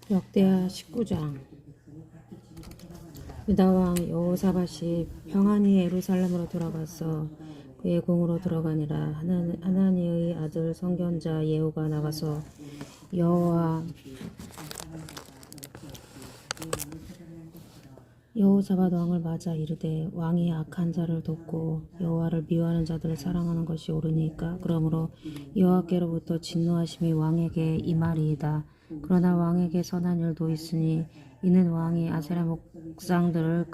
역대하 19장. 유다왕 여호사밧이 평안히 예루살렘으로 돌아가서 그의 궁으로 들어가니라. 하나니의 아들 선견자 예후가 나가서 여호사밧 왕을 맞아 이르되, 왕이 악한 자를 돕고 여호와를 미워하는 자들을 사랑하는 것이 옳으니까? 그러므로 여호와께로부터 진노하심이 왕에게 임하리이다. 그러나 왕에게 선한 일도 있으니 이는 왕이 아세라 목상들을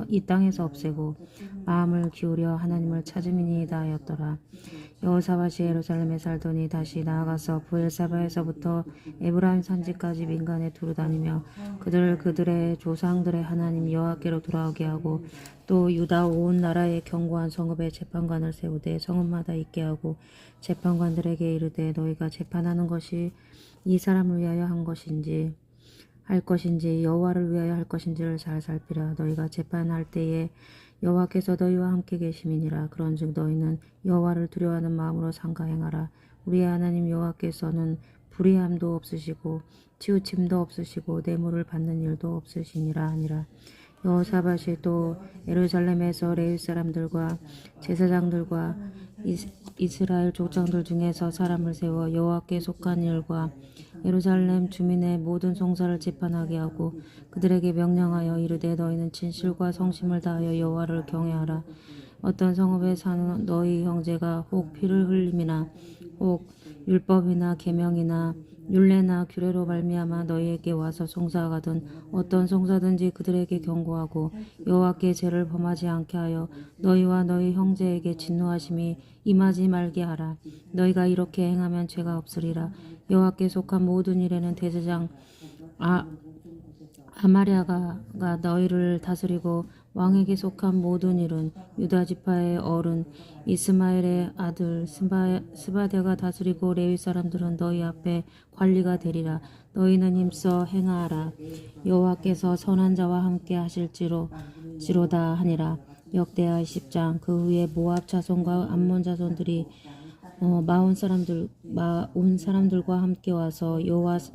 이 땅에서 없애고 마음을 기울여 하나님을 찾음이니이다 하였더라. 여호사밧이 예루살렘에 살더니 다시 나아가서 브엘사바에서부터 에브라임 산지까지 민간에 두루 다니며 그들의 조상들의 하나님 여호와께로 돌아오게 하고, 또 유다 온 나라의 견고한 성읍에 재판관을 세우되 성읍마다 있게 하고 재판관들에게 이르되, 너희가 재판하는 것이 이 사람을 위하여 할 것인지 여호와를 위하여 할 것인지를 잘 살피라. 너희가 재판할 때에 여호와께서 너희와 함께 계심이니라. 그런즉 너희는 여호와를 두려워하는 마음으로 삼가 행하라. 우리의 하나님 여호와께서는 불의함도 없으시고 치우침도 없으시고 뇌물을 받는 일도 없으시니라 하니라. 여호사밧이 또 예루살렘에서 레위 사람들과 제사장들과 이스라엘 족장들 중에서 사람을 세워 여호와께 속한 일과 예루살렘 주민의 모든 송사를 재판하게 하고 그들에게 명령하여 이르되, 너희는 진실과 성심을 다하여 여호와를 경외하라. 어떤 성읍에 사는 너희 형제가 혹 피를 흘림이나 혹 율법이나 계명이나 율례나 규례로 말미암아 너희에게 와서 송사하거든 어떤 송사든지 그들에게 경고하고 여호와께 죄를 범하지 않게 하여 너희와 너희 형제에게 진노하심이 임하지 말게 하라. 너희가 이렇게 행하면 죄가 없으리라. 여호와께 속한 모든 일에는 대제사장 아마랴가 너희를 다스리고, 왕에게 속한 모든 일은 유다 지파의 어른 이스마엘의 아들 스바데가 다스리고, 레위 사람들은 너희 앞에 관리가 되리라. 너희는 힘써 행하라. 여호와께서 선한 자와 함께 하실지로다 하니라. 역대하 20장. 그 후에 모압 자손과 암몬 자손들이 마온 사람들과 함께 와서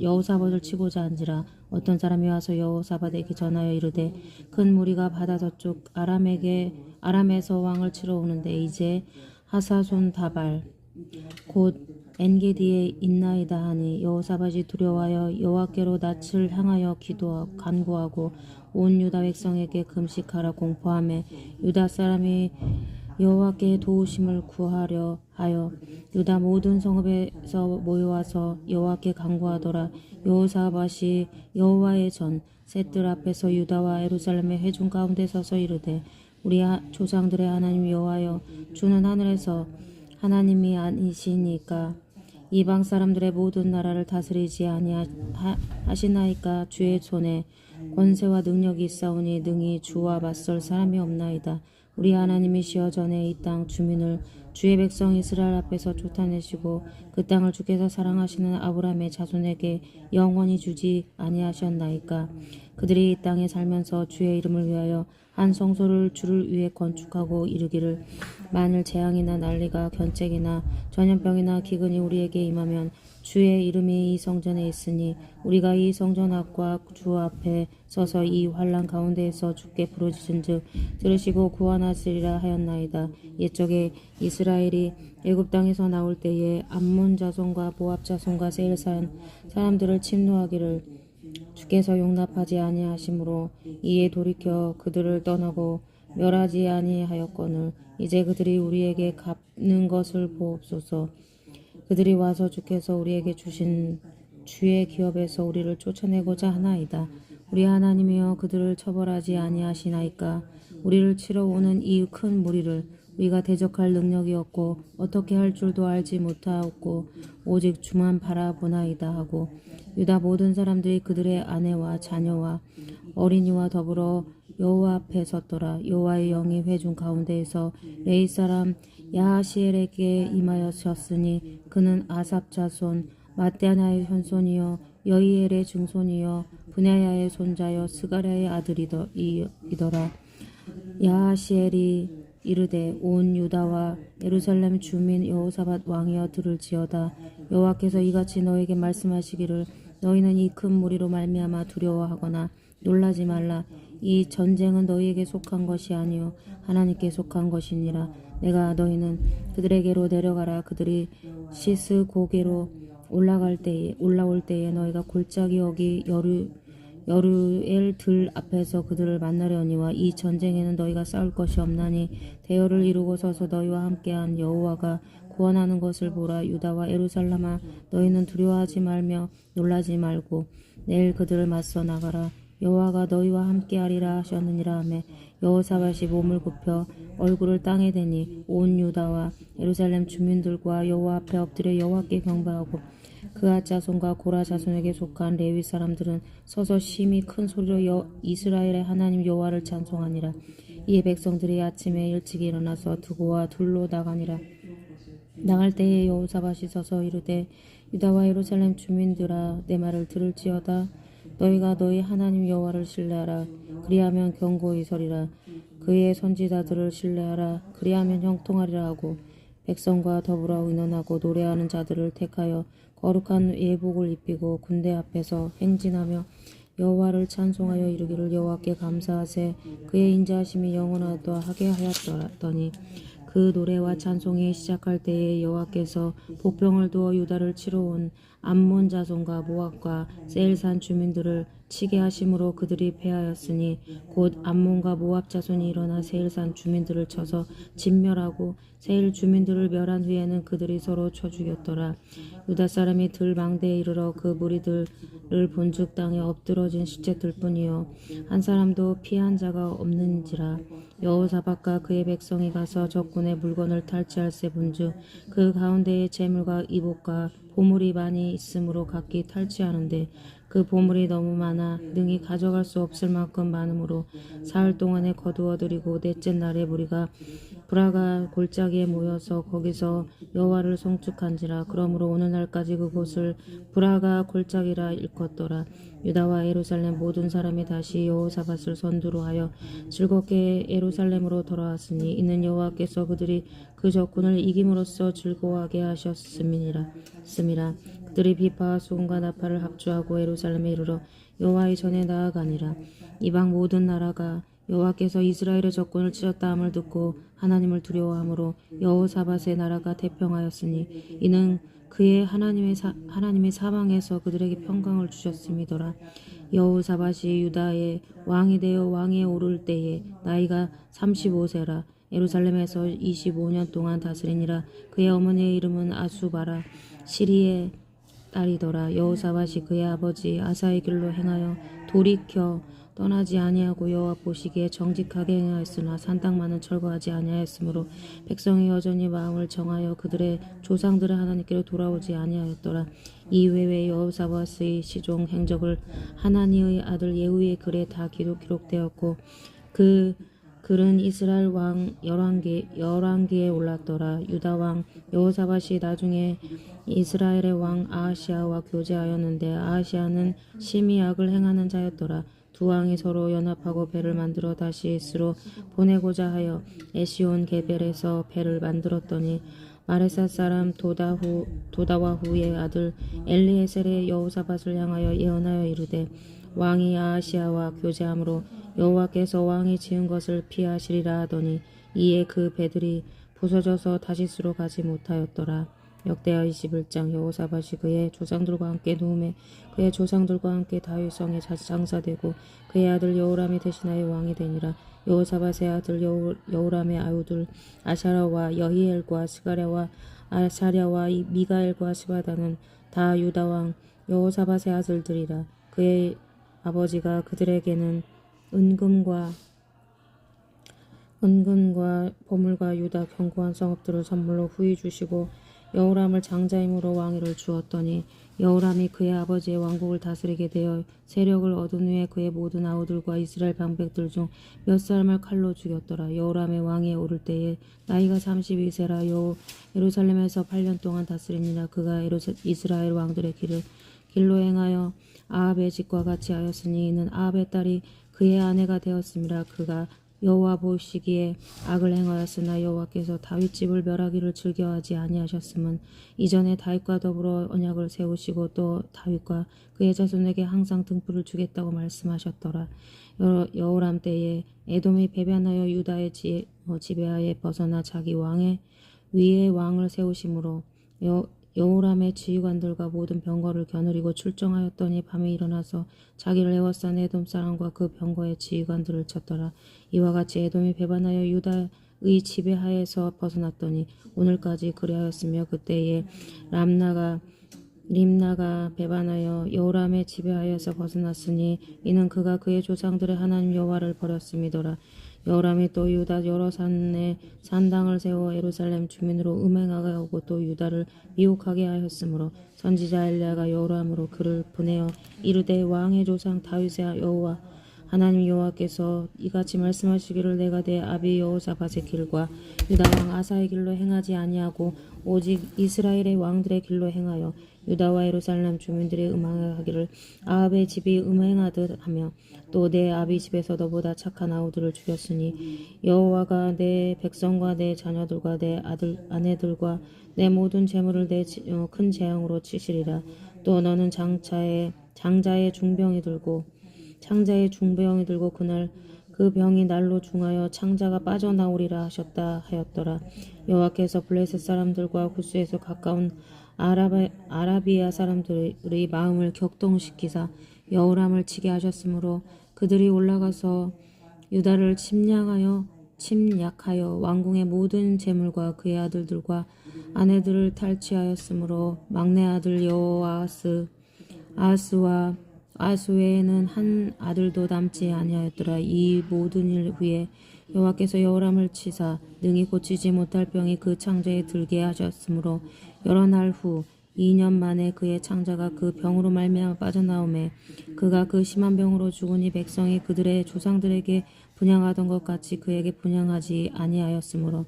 여호사밧을 치고자 한지라. 어떤 사람이 와서 여호사밧에게 전하여 이르되, 큰 무리가 바다 저쪽 아람에서 왕을 치러 오는데 이제 하사손 다발 곧 엔게디에 있나이다 하니, 여호사밧이 두려워하여 여호와께로 낯을 향하여 간구하고 온 유다 백성에게 금식하라 공포하며 유다 사람이 여호와께 도우심을 구하려 하여 유다 모든 성읍에서 모여와서 여호와께 간구하더라. 여호사밧이 여호와의 전 셋들 앞에서 유다와 예루살렘의 회중 가운데 서서 이르되, 우리 조상들의 하나님 여호와여, 주는 하늘에서 하나님이 아니시니까 이방 사람들의 모든 나라를 다스리지 아니하시나이까? 주의 손에 권세와 능력이 있사오니 능히 주와 맞설 사람이 없나이다. 우리 하나님이시여, 전에 이 땅 주민을 주의 백성 이스라엘 앞에서 쫓아내시고 그 땅을 주께서 사랑하시는 아브라함의 자손에게 영원히 주지 아니하셨나이까? 그들이 이 땅에 살면서 주의 이름을 위하여 한 성소를 주를 위해 건축하고 이르기를, 만일 재앙이나 난리가 견책이나 전염병이나 기근이 우리에게 임하면 주의 이름이 이 성전에 있으니 우리가 이 성전 앞과 주 앞에 서서 이 환난 가운데에서 주께 부르짖은즉 들으시고 구원하시리라 하였나이다. 옛적에 이스라엘이 애굽 땅에서 나올 때에 암몬 자손과 모압 자손과 세일 사람들을 침노하기를 주께서 용납하지 아니하심으로 이에 돌이켜 그들을 떠나고 멸하지 아니하였거늘 이제 그들이 우리에게 갚는 것을 보옵소서. 그들이 와서 주께서 우리에게 주신 주의 기업에서 우리를 쫓아내고자 하나이다. 우리 하나님이여, 그들을 처벌하지 아니하시나이까? 우리를 치러 오는 이 큰 무리를 우리가 대적할 능력이 없고 어떻게 할 줄도 알지 못하였고 오직 주만 바라보나이다 하고, 유다 모든 사람들이 그들의 아내와 자녀와 어린이와 더불어 여호와 앞에 섰더라. 여호와의 영이 회중 가운데에서 레위 사람 야하시엘에게 임하였으니 그는 아삽 자손 마떼나의 현손이요 여이엘의 증손이요 브냐야의 손자요 스가랴의 아들이더라. 야하시엘이 이르되, 온 유다와 예루살렘 주민 여호사밧 왕이여 들을지어다. 여호와께서 이같이 너에게 말씀하시기를, 너희는 이 큰 무리로 말미암아 두려워하거나 놀라지 말라. 이 전쟁은 너희에게 속한 것이 아니요 하나님께 속한 것이니라. 내가 너희는 그들에게로 내려가라. 그들이 시스고게로 올라올 때에 너희가 골짜기 어기 여루엘 들 앞에서 그들을 만나려니와 이 전쟁에는 너희가 싸울 것이 없나니 대열을 이루고 서서 너희와 함께한 여호와가 구원하는 것을 보라. 유다와 예루살렘아, 너희는 두려워하지 말며 놀라지 말고 내일 그들을 맞서 나가라. 여호와가 너희와 함께하리라 하셨느니라 하매 여호사밧이 몸을 굽혀 얼굴을 땅에 대니 온 유다와 예루살렘 주민들과 여호와 앞에 엎드려 여호와께 경배하고 그앗 자손과 고라 자손에게 속한 레위 사람들은 서서 심히 큰 소리로 이스라엘의 하나님 여호와를 찬송하니라. 이에 백성들이 아침에 일찍 일어나서 두고와 둘로 나가니라. 나갈 때에 여호사밧이 서서 이르되 유다와 예루살렘 주민들아, 내 말을 들을지어다. 너희가 너희 하나님 여호와를 신뢰하라. 그리하면 견고히 서리라. 그의 선지자들을 신뢰하라. 그리하면 형통하리라 하고 백성과 더불어 의논하고 노래하는 자들을 택하여 거룩한 예복을 입히고 군대 앞에서 행진하며 여호와를 찬송하여 이르기를 여호와께 감사하세. 그의 인자하심이 영원하다 하게 하였더니 그 노래와 찬송이 시작할 때에 여호와께서 복병을 두어 유다를 치러 온 암몬 자손과 모압과 세일산 주민들을 치게 하심으로 그들이 패하였으니 곧 암몬과 모압 자손이 일어나 세일산 주민들을 쳐서 진멸하고 세일 주민들을 멸한 후에는 그들이 서로 쳐 죽였더라. 유다 사람이 들 망대에 이르러 그 무리들을 본즉 땅에 엎드러진 시체들 뿐이요 한 사람도 피한 자가 없는지라. 여호사밧과 그의 백성이 가서 적군의 물건을 탈취할세 본즉 그 가운데에 재물과 이복과 보물이 많이 있으므로 각기 탈취하는데 그 보물이 너무 많아 능히 가져갈 수 없을 만큼 많으므로 사흘 동안에 거두어들이고 넷째 날에 무리가 브라가 골짜기에 모여서 거기서 여호와를 송축한지라. 그러므로 오늘날까지 그곳을 브라가 골짜기라 일컫더라. 유다와 예루살렘 모든 사람이 다시 여호사밧을 선두로 하여 즐겁게 예루살렘으로 돌아왔으니 이는 여호와께서 그들이 그 적군을 이김으로써 즐거워하게 하셨음이라. 그들이 비파와 수금과 나팔을 합주하고 예루살렘에 이르러 여호와의 전에 나아가니라. 이방 모든 나라가 여호와께서 이스라엘의 적군을 치셨다 함을 듣고 하나님을 두려워하므로 여호사밧의 나라가 태평하였으니 이는 그의 하나님의 사방에서 그들에게 평강을 주셨음이더라. 여호사밧이 유다의 왕이 되어 왕에 오를 때에 나이가 35세라. 예루살렘에서 25년 동안 다스리니라. 그의 어머니의 이름은 아수바라 시리의 딸이더라. 여호사밧이 그의 아버지 아사의 길로 행하여 돌이켜 떠나지 아니하고 여호와 보시기에 정직하게 행하였으나 산당만은 철거하지 아니하였으므로 백성이 여전히 마음을 정하여 그들의 조상들의 하나님께로 돌아오지 아니하였더라. 이외에 여호사밧의 시종 행적을 하나니의 아들 예후의 글에 다 기록되었고 그 글은 이스라엘 왕 열왕기에 올랐더라. 유다 왕 여호사밧이 나중에 이스라엘의 왕 아하시아와 교제하였는데 아하시아는 심히 악을 행하는 자였더라. 두 왕이 서로 연합하고 배를 만들어 다시스로 보내고자 하여 에시온 게벨에서 배를 만들었더니 마레사 사람 도다와후의 아들 엘리에셀의 여호사밧을 향하여 예언하여 이르되 왕이 아하시아와 교제함으로 여호와께서 왕이 지은 것을 피하시리라 하더니 이에 그 배들이 부서져서 다시스로 가지 못하였더라. 역대하 21장. 여호사밧이 그의 조상들과 함께 누움에 그의 조상들과 함께 다윗성에 장사되고 그의 아들 여호람이 대신하여 왕이 되니라. 여호사밧의 아들 여호람의 아우들 아샤라와 여히엘과 스가랴와 아사랴와 미가엘과 스바다는 다 유다왕 여호사밧의 아들들이라. 그의 아버지가 그들에게는 은금과 보물과 유다 견고한 성읍들을 선물로 후히 주시고 여호람을 장자임으로 왕위를 주었더니 여호람이 그의 아버지의 왕국을 다스리게 되어 세력을 얻은 후에 그의 모든 아우들과 이스라엘 방백들 중 몇 사람을 칼로 죽였더라. 여호람의 왕위에 오를 때에 나이가 32세라. 예루살렘에서 8년 동안 다스리니라. 그가 이스라엘 왕들의 길로 행하여 아합의 집과 같이 하였으니 이는 아합의 딸이 그의 아내가 되었음이라. 그가 여호와 보시기에 악을 행하였으나 여호와께서 다윗 집을 멸하기를 즐겨하지 아니하셨음은 이전에 다윗과 더불어 언약을 세우시고 또 다윗과 그의 자손에게 항상 등불을 주겠다고 말씀하셨더라. 여호람 때에 에돔이 배반하여 유다의 지배하에 벗어나 자기 왕의 위에 왕을 세우심으로 여호람의 지휘관들과 모든 병거를 겨누리고 출정하였더니 밤에 일어나서 자기를 에워싼 에돔 사람과 그 병거의 지휘관들을 쳤더라. 이와 같이 에돔이 배반하여 유다의 지배하에서 벗어났더니 오늘까지 그리하였으며 그때에 림나가 배반하여 여호람의 지배하에서 벗어났으니 이는 그가 그의 조상들의 하나님 여호와를 버렸음이더라. 여호람이 또 유다 여러 산에 산당을 세워 예루살렘 주민으로 음행하게 하고 또 유다를 미혹하게 하였으므로 선지자 엘리야가 여호람으로 그를 보내어 이르되 왕의 조상 다윗의 여호와 하나님 여호와께서 이같이 말씀하시기를 내가 내 아비 여호사밧의 길과 유다 왕 아사의 길로 행하지 아니하고 오직 이스라엘의 왕들의 길로 행하여 유다와 예루살렘 주민들이 음행하기를 아합의 집이 음행하듯 하며 또 내 아비 집에서 너보다 착한 아우들을 죽였으니 여호와가 내 백성과 내 자녀들과 내 아내들과 내 모든 재물을 내 큰 재앙으로 치시리라. 또 너는 창자의 중병이 들고 그날 그 병이 날로 중하여 창자가 빠져나오리라 하였더라. 여호와께서 블레셋 사람들과 구스에서 가까운 아라비아 사람들의 마음을 격동시키사 여호람을 치게 하셨으므로 그들이 올라가서 유다를 침략하여 왕궁의 모든 재물과 그의 아들들과 아내들을 탈취하였으므로 막내 아들 아하스 외에는 한 아들도 남지 아니하였더라. 이 모든 일 후에 여호와께서 여호람을 치사 능히 고치지 못할 병이 그 창자에 들게 하셨으므로 여러 날 후 2년 만에 그의 창자가 그 병으로 말미암아 빠져나오매 그가 그 심한 병으로 죽으니 백성이 그들의 조상들에게 분향하던 것 같이 그에게 분향하지 아니하였으므로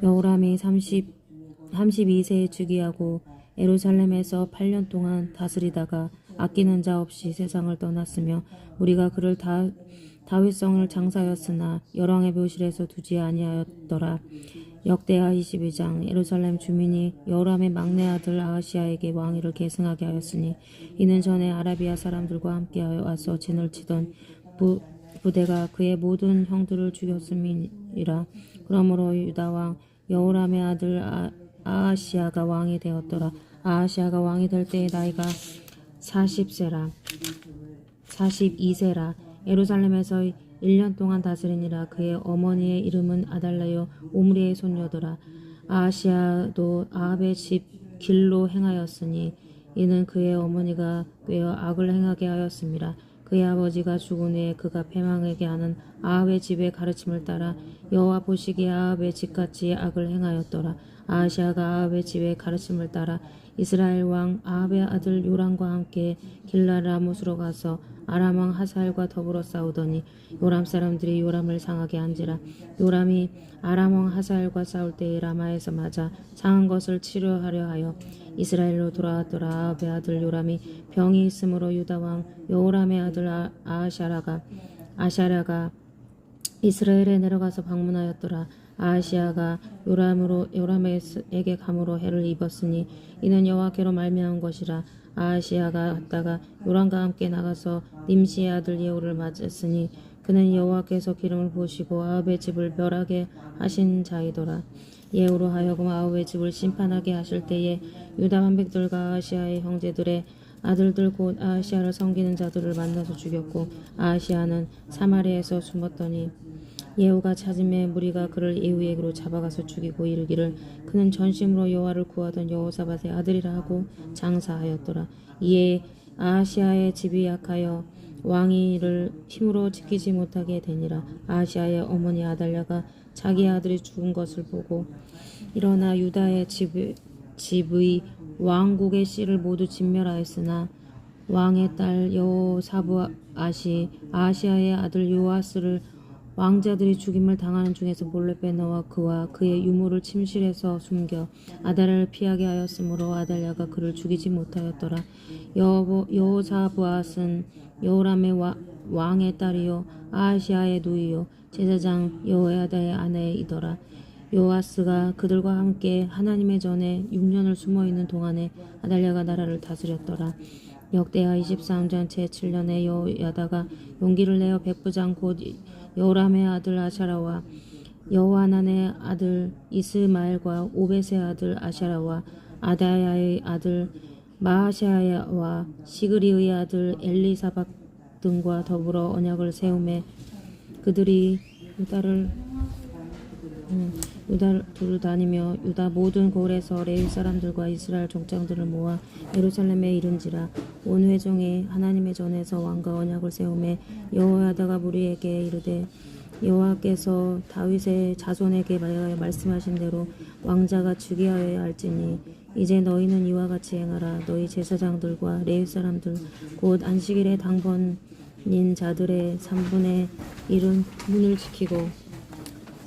여호람이 32세에 즉위하고 예루살렘에서 8년 동안 다스리다가 아끼는 자 없이 세상을 떠났으며 우리가 그를 다윗성을 장사하였으나 열왕의 묘실에서 두지 아니하였더라. 역대하 22장. 예루살렘 주민이 여호람의 막내 아들 아하시아에게 왕위를 계승하게 하였으니 이는 전에 아라비아 사람들과 함께 와서 진을 치던 부대가 그의 모든 형들을 죽였음이라. 그러므로 유다 왕 여호람의 아들 아하시아가 왕이 되었더라. 아하시아가 왕이 될 때의 나이가 42세라. 예루살렘에서 1년 동안 다스리니라. 그의 어머니의 이름은 아달라요 오므리의 손녀더라. 아하시아도 아합의 집 길로 행하였으니 이는 그의 어머니가 꾀어 악을 행하게 하였음이라. 그의 아버지가 죽은 후에 그가 패망하게 하는 아합의 집의 가르침을 따라 여호와 보시기에 아합의 집같이 악을 행하였더라. 아하시아가 아합의 집의 가르침을 따라 이스라엘 왕 아합의 아들 요람과 함께 길라라못으로 가서 아람 왕 하사엘과 더불어 싸우더니 요람 사람들이 요람을 상하게 한지라. 요람이 아람 왕 하사엘과 싸울 때에 라마에서 맞아 상한 것을 치료하려 하여 이스라엘로 돌아왔더라. 아합의 아들 요람이 병이 있으므로 유다 왕 여호람의 아들 아샤랴가 이스라엘에 내려가서 방문하였더라. 아하시아가 요람에게 감으로 해를 입었으니 이는 여호와께로 말미암은 것이라. 아하시아가 갔다가 요람과 함께 나가서 님시의 아들 예후를 맞았으니 그는 여호와께서 기름을 부으시고 아합의 집을 멸하게 하신 자이더라. 예후로 하여금 아합의 집을 심판하게 하실 때에 유다 반백들과 아하시아의 형제들의 아들들 곧 아하시아를 섬기는 자들을 만나서 죽였고 아하시아는 사마리아에서 숨었더니 예후가 찾음에 무리가 그를 예후에게로 잡아가서 죽이고 이르기를 그는 전심으로 여호와를 구하던 여호사밧의 아들이라 하고 장사하였더라. 이에 아하시아의 집이 약하여 왕위를 힘으로 지키지 못하게 되니라. 아하시아의 어머니 아달랴가 자기 아들이 죽은 것을 보고 일어나 유다의 집의 왕국의 씨를 모두 진멸하였으나 왕의 딸 여호사부앗이 아하시아의 아들 요아스를 왕자들이 죽임을 당하는 중에서 몰래 빼넣어 그와 그의 유모를 침실에서 숨겨 아달랴를 피하게 하였으므로 아달랴가 그를 죽이지 못하였더라. 여호사부앗은 여호람의 왕의 딸이요 아하시아의 누이요 제사장 여호야다의 아내이더라. 요아스가 그들과 함께 하나님의 전에 6년을 숨어있는 동안에 아달랴가 나라를 다스렸더라. 역대하 23년 제7년에 여호야다가 용기를 내어 백부장 곧 여호람의 아들 아샤라와 여호하난의 아들 이스마엘과 오벳의 아들 아샤라와 아다야의 아들 마하샤야와 시그리의 아들 엘리사박 등과 더불어 언약을 세우매 그들이 유다를 두루 다니며 유다 모든 골에서 레위 사람들과 이스라엘 족장들을 모아 예루살렘에 이른지라. 온 회중이 하나님의 전에서 왕과 언약을 세우매 여호야다가 무리에게 이르되 여호와께서 다윗의 자손에게 말씀하신 대로 왕자가 즉위하여야 할지니 이제 너희는 이와 같이 행하라. 너희 제사장들과 레위 사람들 곧 안식일의 당번인 자들의 3분의 1은 문을 지키고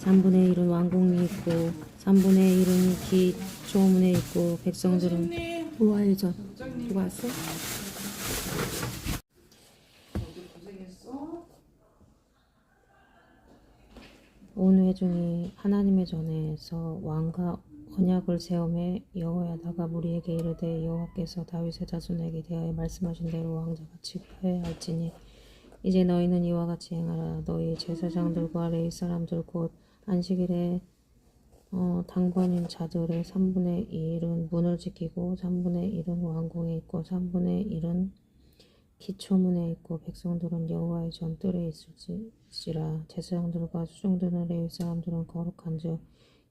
3분의 1은 왕궁이 있고 3분의 1은 기초문에 있고 백성들은 여호와의 전 누가 왔어? 온 회중이 하나님의 전에서 왕과 언약을 세우매 여호야다가 무리에게 이르되 여호와께서 다윗의 자손에게 대하여 말씀하신 대로 왕자가 즉위하여야 할지니 이제 너희는 이와 같이 행하라. 너희 제사장들과 레위 사람들 곧 안식일에 당번인 자들의 3분의 1은 문을 지키고 3분의 1은 왕궁에 있고 3분의 1은 기초문에 있고 백성들은 여호와의 전 뜰에 있을지라. 제사장들과 수종드는 레위 사람들은 거룩한즉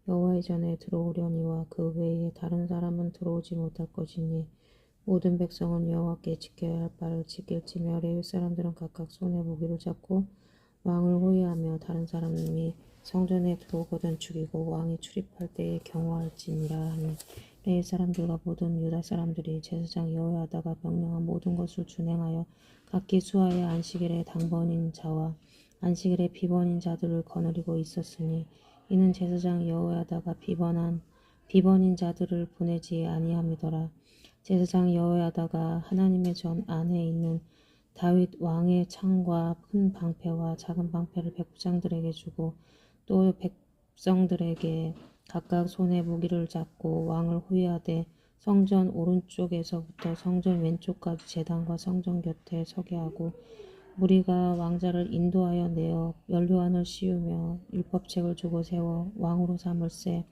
여호와의 전에 들어오려니와 그 외에 다른 사람은 들어오지 못할 것이니 모든 백성은 여호와께 지켜야 할 바를 지킬지며 레위 사람들은 각각 손에 무기를 잡고 왕을 호위하며 다른 사람이 성전에 들어오거든 죽이고 왕이 출입할 때에 경호할지니라 하니 레위 사람들과 모든 유다 사람들이 제사장 여호야다가 명령한 모든 것을 준행하여 각기 수하여 안식일의 당번인 자와 안식일의 비번인 자들을 거느리고 있었으니 이는 제사장 여호야다가 비번인 자들을 보내지 아니함이더라. 제사장 여호야다가 하나님의 전 안에 있는 다윗 왕의 창과 큰 방패와 작은 방패를 백부장들에게 주고 또 백성들에게 각각 손에 무기를 잡고 왕을 호위하되 성전 오른쪽에서부터 성전 왼쪽까지 제단과 성전 곁에 서게 하고 무리가 왕자를 인도하여 내어 연료안을 씌우며 율법책을 주고 세워 왕으로 삼을세.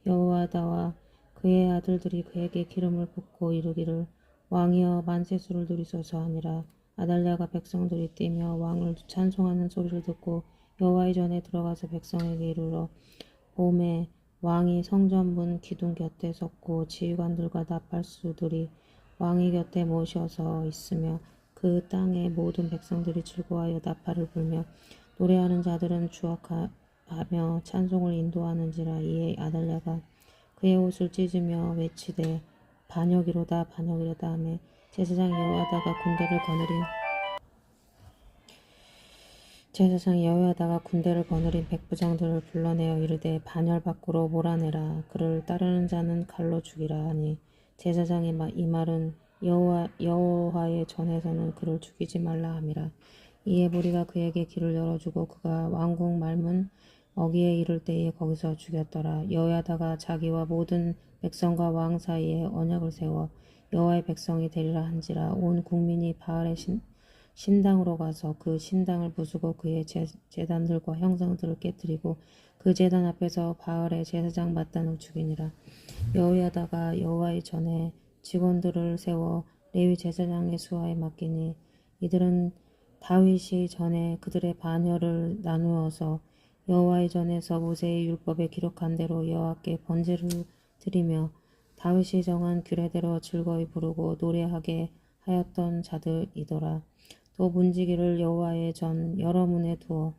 여호야다와 그의 아들들이 그에게 기름을 붓고 이르기를 왕이여 만세수를 누리소서 하니라. 아달랴가 백성들이 뛰며 왕을 찬송하는 소리를 듣고 여호와의 전에 들어가서 백성에게 이르러 봄에 왕이 성전문 기둥 곁에 섰고 지휘관들과 나팔수들이 왕의 곁에 모셔서 있으며 그 땅의 모든 백성들이 즐거워하여 나팔을 불며 노래하는 자들은 주악하며 찬송을 인도하는지라. 이에 아달랴가 그의 옷을 찢으며 외치되 반역이로다 반역이로다 하며 제사장 여호야다가 군대를 거느린 백부장들을 불러내어 이르되 반열 밖으로 몰아내라. 그를 따르는 자는 칼로 죽이라 하니 제사장의 이 말은 여호와의 전에서는 그를 죽이지 말라 함이라. 이에 무리가 그에게 길을 열어주고 그가 왕궁 말문 어귀에 이를 때에 거기서 죽였더라. 여호야다가 자기와 모든 백성과 왕 사이에 언약을 세워 여호와의 백성이 되리라 한지라. 온 국민이 바알의 신당으로 가서 그 신당을 부수고 그의 제단들과 형상들을 깨뜨리고 그 제단 앞에서 바알의 제사장 mat단을 죽이니라. 여호야다가 여호와의 전에 직원들을 세워 레위 제사장의 수하에 맡기니 이들은 다윗이 전에 그들의 반열을 나누어서 여호와의 전에서 모세의 율법에 기록한 대로 여호와께 번제를 드리며 다윗이 정한 규례대로 즐거이 부르고 노래하게 하였던 자들이더라. 또 문지기를 여호와의 전 여러 문에 두어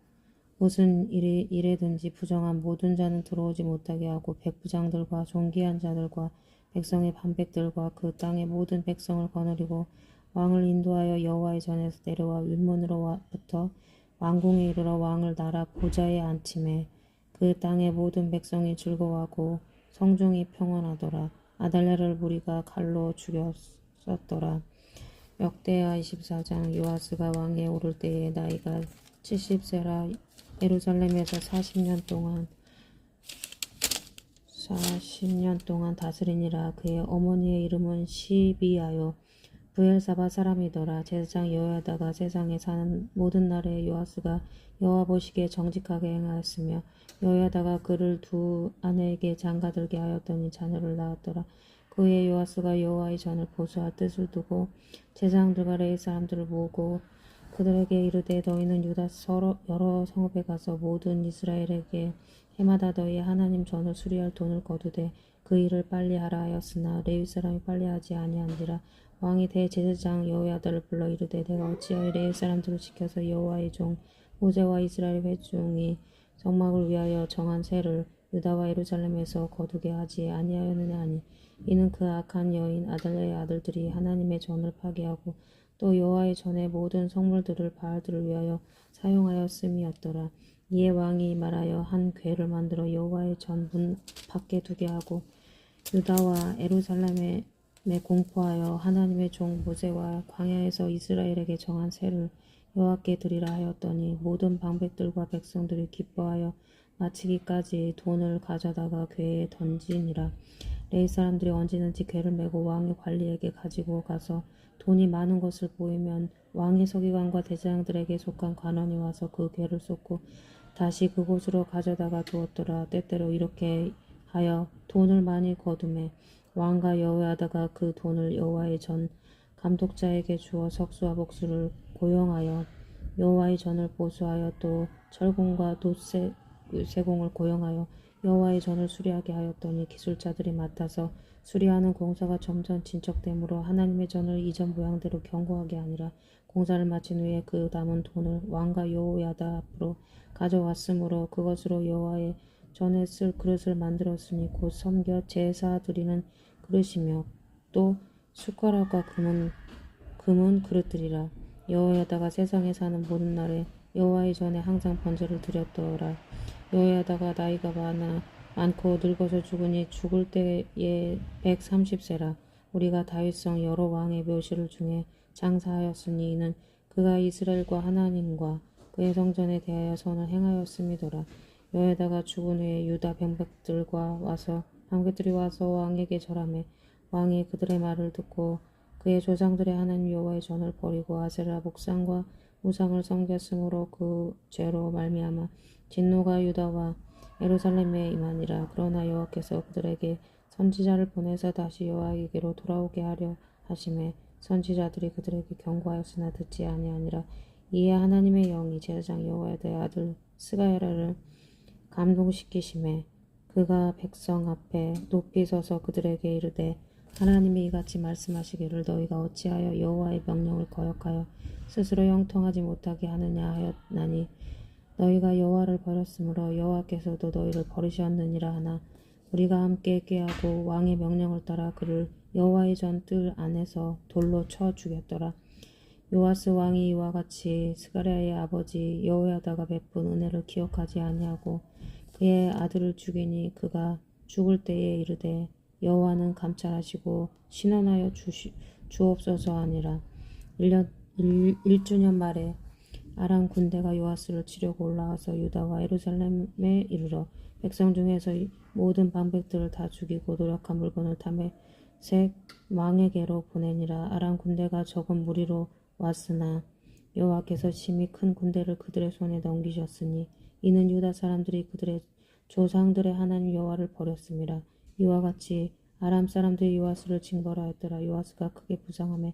무슨 일에든지 부정한 모든 자는 들어오지 못하게 하고 백부장들과 존귀한 자들과 백성의 반백들과 그 땅의 모든 백성을 거느리고 왕을 인도하여 여호와의 전에서 내려와 윗문으로부터 왕궁에 이르러 왕을 나라 보좌에 앉히매 그 땅의 모든 백성이 즐거워하고 성중이 평안하더라. 아달랴를 무리가 칼로 죽였었더라. 역대하 24장 요아스가 왕에 오를 때에 나이가 70세라. 예루살렘에서 40년 동안 다스리니라. 그의 어머니의 이름은 시비아요 브엘사바 사람이더라. 제사장 여호야다가 세상에 사는 모든 날에 요아스가 여호와 보시기에 정직하게 행하였으며 여호야다가 그를 두 아내에게 장가들게 하였더니 자녀를 낳았더라. 그의 요아스가 여호와의 전을 보수할 뜻을 두고 제사장들과 레위 사람들을 모으고 그들에게 이르되 너희는 유다 여러 성읍에 가서 모든 이스라엘에게 해마다 너희 하나님 전을 수리할 돈을 거두되 그 일을 빨리 하라 하였으나 레위 사람이 빨리 하지 아니한지라. 왕이 대제사장 여호야다를 불러 이르되 내가 어찌하여 레위 사람들을 지켜서 여호와의 종 모세와 이스라엘 회중이 성막을 위하여 정한 세를 유다와 예루살렘에서 거두게 하지 아니하였느냐 하니 이는 그 악한 여인 아달랴의 아들들이 하나님의 전을 파괴하고 또 여호와의 전의 모든 성물들을 바알들을 위하여 사용하였음이었더라. 이에 왕이 말하여 한 궤를 만들어 여호와의 전 문 밖에 두게 하고 유다와 예루살렘에 공포하여 하나님의 종 모세와 광야에서 이스라엘에게 정한 세를 여호와께 드리라 하였더니 모든 방백들과 백성들이 기뻐하여 마치기까지 돈을 가져다가 궤에 던지니라. 레위 사람들이 언제든지 궤를 메고 왕의 관리에게 가지고 가서 돈이 많은 것을 보이면 왕의 서기관과 대제사장들에게 속한 관원이 와서 그 궤를 쏟고 다시 그곳으로 가져다가 두었더라. 때때로 이렇게 하여 돈을 많이 거두매 왕과 여호야다가 그 돈을 여호와의 전 감독자에게 주어 석수와 복수를 고용하여 여호와의 전을 보수하여 또 철공과 세공을 고용하여 여호와의 전을 수리하게 하였더니 기술자들이 맡아서 수리하는 공사가 점점 진척되므로 하나님의 전을 이전 모양대로 견고하게 하니라. 공사를 마친 후에 그 남은 돈을 왕과 여호야다 앞으로 가져왔으므로 그것으로 여호와의 전에 쓸 그릇을 만들었으니 곧 섬겨 제사 드리는 그릇이며 또 숟가락과 금은 그릇들이라. 여호야다가 세상에 사는 모든 날에 여호와의 전에 항상 번제를 드렸더라. 여호야다가 나이가 많고 늙어서 죽으니 죽을 때에 130세라. 우리가 다윗성 여러 왕의 묘실 중에 장사하였으니 이는 그가 이스라엘과 하나님과 그의 성전에 대하여 선을 행하였음이더라. 여호야다가 죽은 후에 유다 방백들이 와서 왕에게 절하매 왕이 그들의 말을 듣고 그의 조상들의 하나님 여호와의 전을 버리고 아세라 목상과 우상을 섬겼으므로 그 죄로 말미암아 진노가 유다와 예루살렘에 임하니라. 그러나 여호와께서 그들에게 선지자를 보내서 다시 여호와에게로 돌아오게 하려 하심에 선지자들이 그들에게 경고하였으나 듣지 아니하니라. 이에 하나님의 영이 제사장 여호야다의 아들 스가랴를 감동시키심에 그가 백성 앞에 높이 서서 그들에게 이르되 하나님이 이같이 말씀하시기를 너희가 어찌하여 여호와의 명령을 거역하여 스스로 형통하지 못하게 하느냐 하였나니 너희가 여호와를 버렸으므로 여호와께서도 너희를 버리셨느니라 하나 우리가 함께 꾀하고 왕의 명령을 따라 그를 여호와의 전 뜰 안에서 돌로 쳐 죽였더라. 요아스 왕이 이와 같이 스가랴의 아버지 여호야다가 베푼 은혜를 기억하지 아니하고 그의 아들을 죽이니 그가 죽을 때에 이르되 여호와는 감찰하시고 신원하여 주옵소서 하니라. 1주년 말에 아람 군대가 요아스를 치려고 올라와서 유다와 예루살렘에 이르러 백성 중에서 모든 방백들을 다 죽이고 노력한 물건을 다메섹 왕에게로 보내니라. 아람 군대가 적은 무리로 왔으나 여호와께서 심히 큰 군대를 그들의 손에 넘기셨으니 이는 유다 사람들이 그들의 조상들의 하나님 여호와를 버렸음이라. 이와 같이 아람 사람들이 요아스를 징벌하였더라. 요아스가 크게 부상하며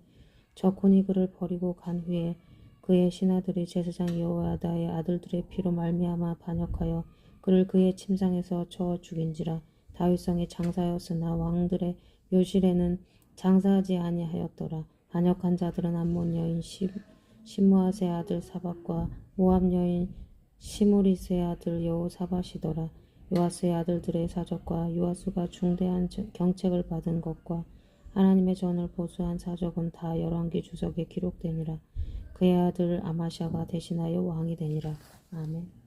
적군이 그를 버리고 간 후에 그의 신하들이 제사장 여호야다의 아들들의 피로 말미암아 반역하여 그를 그의 침상에서 쳐 죽인지라. 다윗성에 장사하였으나 왕들의 묘실에는 장사하지 아니하였더라. 반역한 자들은 암몬 여인 시므아스의 아들 사박과 모압 여인 시므리스의 아들 여호사밧이더라. 요아스의 아들들의 사적과 요아스가 중대한 경책을 받은 것과 하나님의 전을 보수한 사적은 다 열왕기 주석에 기록되니라. 그의 아들 아마샤가 대신하여 왕이 되니라. 아멘.